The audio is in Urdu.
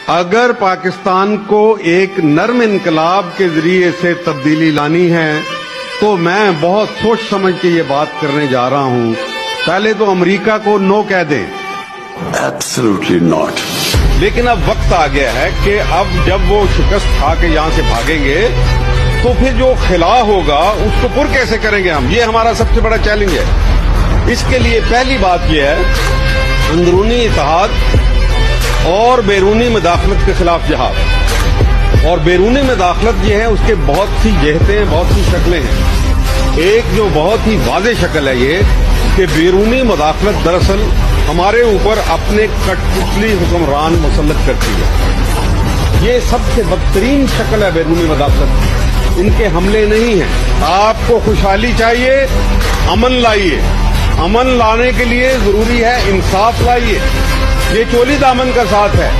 اگر پاکستان کو ایک نرم انقلاب کے ذریعے سے تبدیلی لانی ہے تو میں بہت سوچ سمجھ کے یہ بات کرنے جا رہا ہوں. پہلے تو امریکہ کو نو کہہ دیں. Absolutely not. لیکن اب وقت آ گیا ہے کہ اب جب وہ شکست کھا کے یہاں سے بھاگیں گے تو پھر جو خلا ہوگا اس کو پر کیسے کریں گے ہم؟ یہ ہمارا سب سے بڑا چیلنج ہے. اس کے لیے پہلی بات یہ ہے اندرونی اتحاد اور بیرونی مداخلت کے خلاف جہاد. اور بیرونی مداخلت یہ ہے اس کے بہت سی جہتیں ہیں, بہت سی شکلیں ہیں. ایک جو بہت ہی واضح شکل ہے یہ کہ بیرونی مداخلت دراصل ہمارے اوپر اپنے کٹ پتلی حکمران مسلط کرتی ہے. یہ سب سے بدترین شکل ہے بیرونی مداخلت. ان کے حملے نہیں ہیں. آپ کو خوشحالی چاہیے, امن لائیے. امن لانے کے لیے ضروری ہے انصاف لائیے. یہ چولی دامن کا ساتھ ہے.